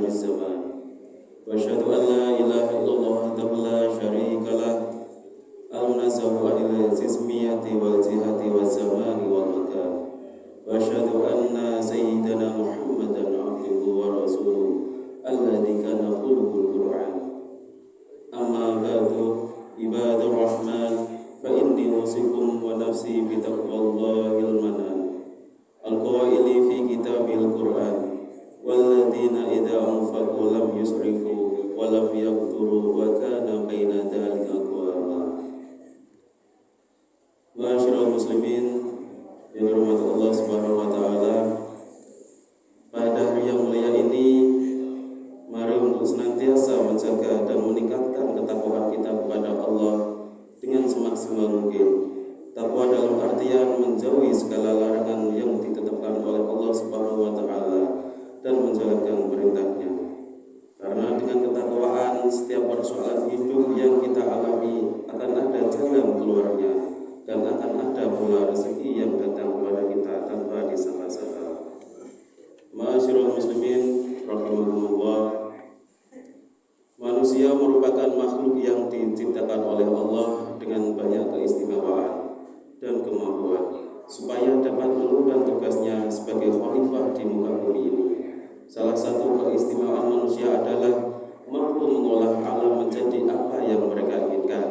الزمان وأشهد أن لا إله إلا الله وحده لا شريك له المنزه عن الجسمية والجهة والزمان والمكان وأشهد أن سيدنا محمدا عبده ورسوله الذي كان خلق القرآن أما بعد عباد الرحمن فإني أوصيكم ونفسي بتقوى الله المنان القائل في كتاب القرآن والذين إذا أنفقوا لم يسرفوا ولم يقتروا وكان بين ذلك قواما. Ma'asyiral muslimin yang dirahmati Allah Subhanahu wa taala, pada hari yang mulia ini mari untuk senantiasa menjaga dan meningkatkan ketakwaan kita kepada Allah dengan semaksimal mungkin. Takwa dalam artian menjauhi segala larangan yang ditetapkan oleh Allah Subhanahu wa taala dan menjalankan perintahnya. Karena dengan ketakwaan setiap persoalan hidup yang kita alami akan ada jalan keluarnya dan akan ada pula rezeki yang datang kepada kita tanpa disangka-sangka. Ma'asyiral muslimin rahimakumullah, manusia merupakan makhluk yang diciptakan oleh Allah dengan banyak keistimewaan dan kemampuan supaya dapat mengemban tugasnya sebagai khalifah di muka bumi ini. Salah satu keistimewaan manusia adalah mampu mengolah alam menjadi apa yang mereka inginkan,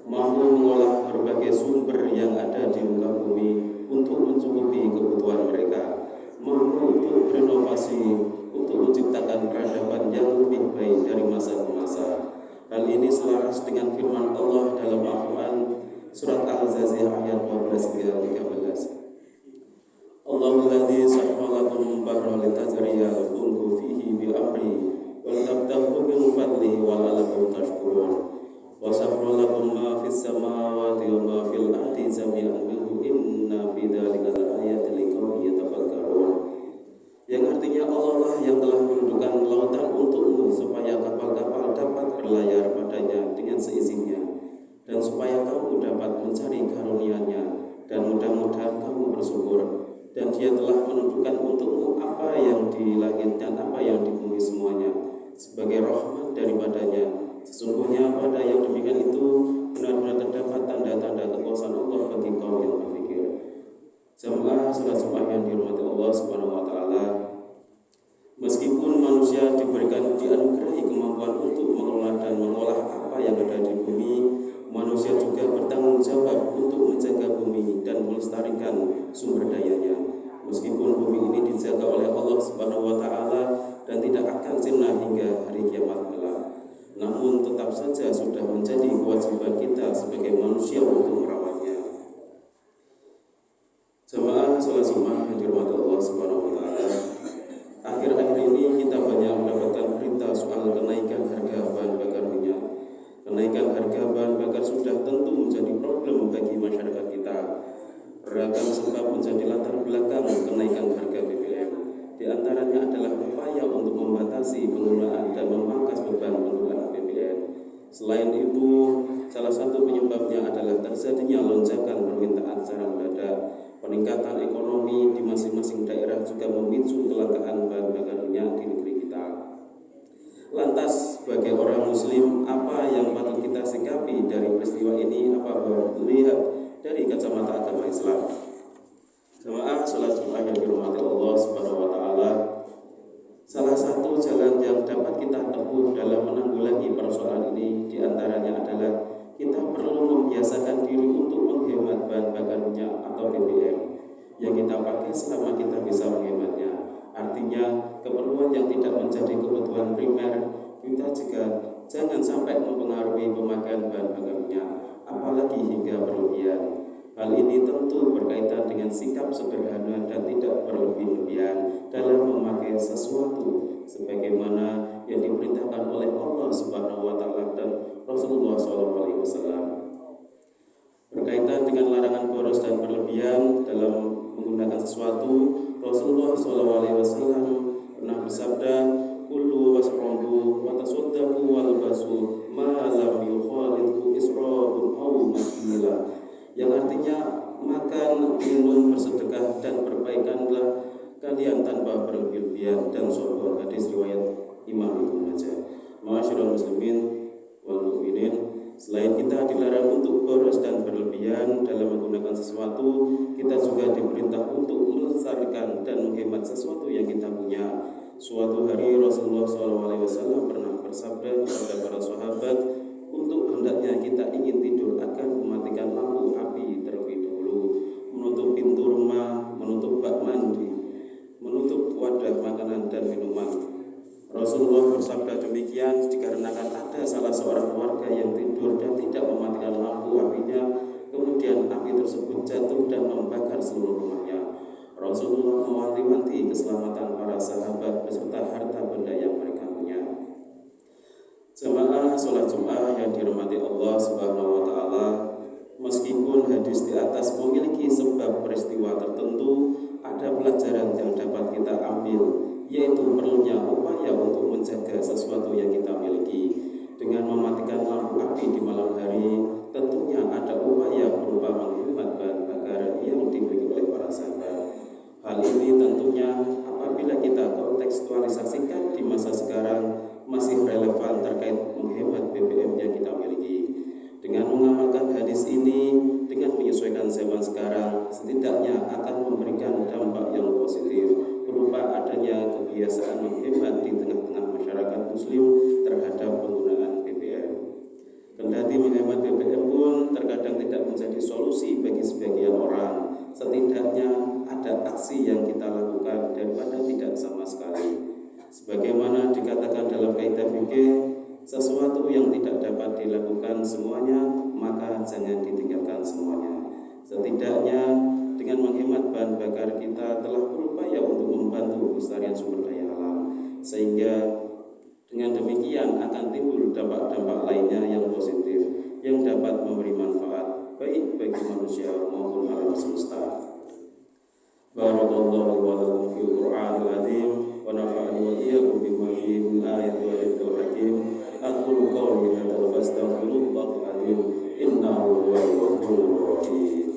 mampu mengolah berbagai sumber yang ada di muka bumi untuk mencukupi kebutuhan mereka, mampu untuk berinovasi untuk menciptakan peradaban yang lebih baik dari masa ke masa. Hal ini selaras dengan firman Allah dalam Al-Quran Surat Al-Zazir ayat 12-13. Allahul ladzi sakhkhara lakum bahra litajriya al-fulku fihi bi amri wa tabtaghu min fadlihi wa la'allakum tashkurun. Wa sakhkhara lakum ma fis samawati wa ma fil ardi jami'an minhu inna fi dzalika laayatin liqaumin yatafakkarun. Yang artinya Allah lah yang telah menundukkan lautan untukmu supaya kapal-kapal dapat berlayar padanya dengan seizinnya, dan supaya kamu dapat mencari karunia-Nya, dan mudah-mudahan kamu bersyukur. Dan Dia telah menundukkan untukmu apa yang di langit dan apa yang di bumi semuanya sebagai rahmat daripadanya. Sesungguhnya pada yang demikian itu benar-benar terdapat tanda-tanda kekuasaan Allah bagi kaum yang berpikir. Jamaah salat Jumat yang dirahmati Allah Subhanahu wa taala, meskipun manusia dianugerahi kemampuan untuk mengelola dan mengolah apa yang ada di bumi, manusia juga bertanggung jawab untuk menjaga bumi dan melestarikan sumber dayanya. Meskipun bumi ini dijaga oleh Allah Subhanahu wa taala dan tidak akan sirna hingga hari kiamat kelak, namun tetap saja sudah menjadi kewajiban kita sebagai manusia untuk merawatnya. Jamaah salat Jumat yang dirahmati Allah Subhanahu wa taala, akhir-akhir ini kita banyak mendapatkan berita soal kenaikan harga bahan bakar minyak. Kenaikan harga bahan bakar sudah tentu menjadi problem bagi masyarakat kita. Beragam sebab menjadi latar belakang kenaikan harga BBM. Di antaranya adalah upaya untuk membatasi penggunaan dan memangkas beban penggunaan BBM. Selain itu, salah satu penyebabnya adalah terjadinya lonjakan permintaan secara mendadak. Peningkatan ekonomi di masing-masing daerah juga memicu kelangkaan bahan bakar minyak di negeri kita. Lantas, sebagai orang muslim, apa yang patut kita sikapi dari peristiwa ini apabila melihat dari kacamata agama Islam? Jamaah salat Jumat yang dirahmati Allah Subhanahu wa taala, salah satu jalan yang dapat kita tempuh dalam menanggulangi persoalan ini diantaranya adalah kita perlu membiasakan diri untuk menghemat bahan bakar minyak atau BBM yang kita pakai selama kita bisa menghematnya. Artinya, keperluan yang tidak menjadi kebutuhan primer kita juga jangan sampai mempengaruhi pemakaian bahan bakar minyak, apalagi hingga berlebihan. Hal ini tentu berkaitan dengan sikap sederhana dan tidak berlebih-lebihan dalam memakai sesuatu sebagaimana yang diperintahkan oleh Allah Subhanahu wa taala dan Rasulullah SAW. Berkaitan dengan larangan boros dan berlebihan dalam menggunakan sesuatu, Rasulullah SAW pernah bersabda, "Kulu wasrobu wa tasaddaqu walbasu ma lam yukhalidhu israfun aw makmila." Yang artinya makan, minum, bersedekah dan perbaikanlah kalian tanpa berlebihan dan sombong. Hadis riwayat imam itu saja. Ma'asyiral muslimin wal mukminin, selain kita dilarang untuk boros dan berlebihan dalam menggunakan sesuatu, kita juga diperintah untuk melestarikan dan menghemat sesuatu yang kita punya. Suatu hari Rasulullah SAW pernah bersabda kepada para sahabat, untuk hendaknya kita ingin tidur akan mematikan lampu api terlebih dahulu, menutup pintu rumah, menutup bak mandi, menutup wadah makanan dan minuman. Rasulullah bersabda demikian dikarenakan ada salah seorang keluarga yang tidur dan tidak mematikan lampu apinya, kemudian api tersebut jatuh dan membakar seluruh rumahnya. Rasulullah mewanti-wanti keselamatan para sahabat beserta harta benda yang mereka punya. Jemaah sholat Jumat yang dirahmati Allah Subhanahu wa Ta'ala, meskipun hadis di atas memiliki sebab peristiwa tertentu, ada pelajaran yang dapat kita ambil, yaitu perlunya upaya untuk menjaga sesuatu yang kita miliki. Dengan mematikan lampu api di malam hari, tentunya ada upaya berupa menghemat bahan bakar yang dimiliki oleh para sahabat. Hal ini tentunya apabila kita kontekstualisasikan di masa sekarang masih relevan terkait menghemat BBM yang kita miliki. Dengan mengamalkan hadis ini dengan menyesuaikan zaman sekarang, setidaknya akan memberikan dampak yang positif berupa adanya kebiasaan menghemat di tengah-tengah masyarakat muslim terhadap penggunaan BBM. Kendati menghemat BBM pun terkadang tidak menjadi solusi bagi sebagian orang, setidaknya ada aksi yang kita lakukan daripada tidak sama sekali. Sebagaimana dikatakan dalam kaidah fikih, sesuatu yang tidak dapat dilakukan semuanya, maka jangan ditinggalkan semuanya. Setidaknya dengan menghemat bahan bakar kita telah berupaya untuk membantu pelestarian sumber daya alam, sehingga dengan demikian akan timbul dampak-dampak lainnya yang positif yang dapat memberi manfaat baik bagi manusia maupun alam semesta. Barakallahu wa lakum fil Qur'anil azim wa nafa'ani wa iyyakum bima fihi min ayatin wa dzikril hakim. Aqulu qawli hadza wa astaghfirullahal azim innahu huwal ghafurur rahim.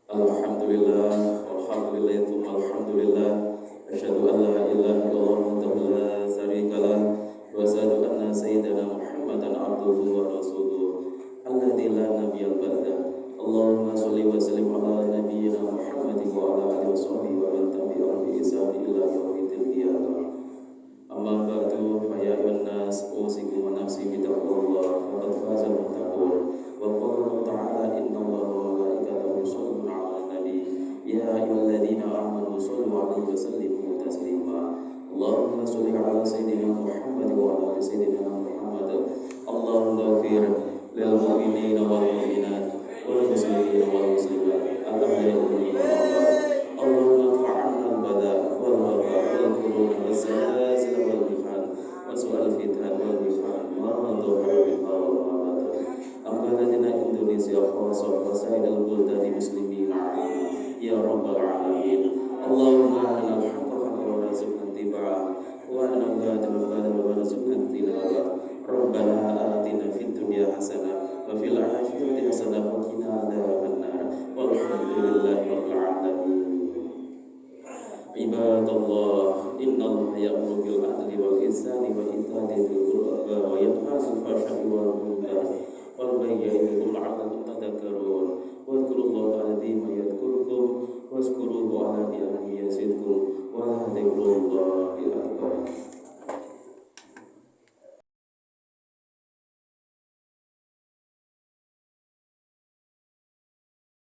Alhamdulillah, walhamdulillah, tsumma alhamdulillah. Asyhadu an la ilaha illallah wahdahu la syarikalah wa asyhadu anna sayyidana Muhammadan abduhu wa rasuluh alladzi la nabiyyal ba'da. Allahumma shalli wa sallim ala nabiyyina Muhammadin wa ala alihi washabbihi wa man tabi'ahum bi ihsan ila yaumil qiyamah. Amma ba'du, fa ya ayyuhan nas, usikum wa nafsi bi taqwallah, faqad fazal muttaqun. Wa qala ta'ala innallaha wa malaikatahu yusholluna 'alan nabi ya ayyuhalladzina amanu shollu 'alaihi wa sallimu taslima. Allahumma sholli 'ala sayyidina Muhammad wa 'ala ali sayyidina Muhammad. Allahumma ighfir lil mu'minina wal mu'minat wal muslimina wal muslimat al-ahya'i minhum wal amwat. Allahumma irfa'anna al-bala wal waba wal quruna was zalazil wal mihan wa su'al fitan wal mihan ma dhahara minha wal ma batan. Ambalana Indonesia khassa wa sa'idal buldati muslimin ya rabbal alamin. Allahumma arina al-haqqa haqqan wa warzuqna ittiba'ah wa arina al-batila batilan wa warzuqna ijtinabah. Rabbana atina fid dunya hasanah wa fil akhirati hasanah wa qina adzabannar. Walhamdulillahi rabbil alamin. Ibadallah, innallaha ya'muru bil 'adli wal ihsani wa ita'i dzil qurba wa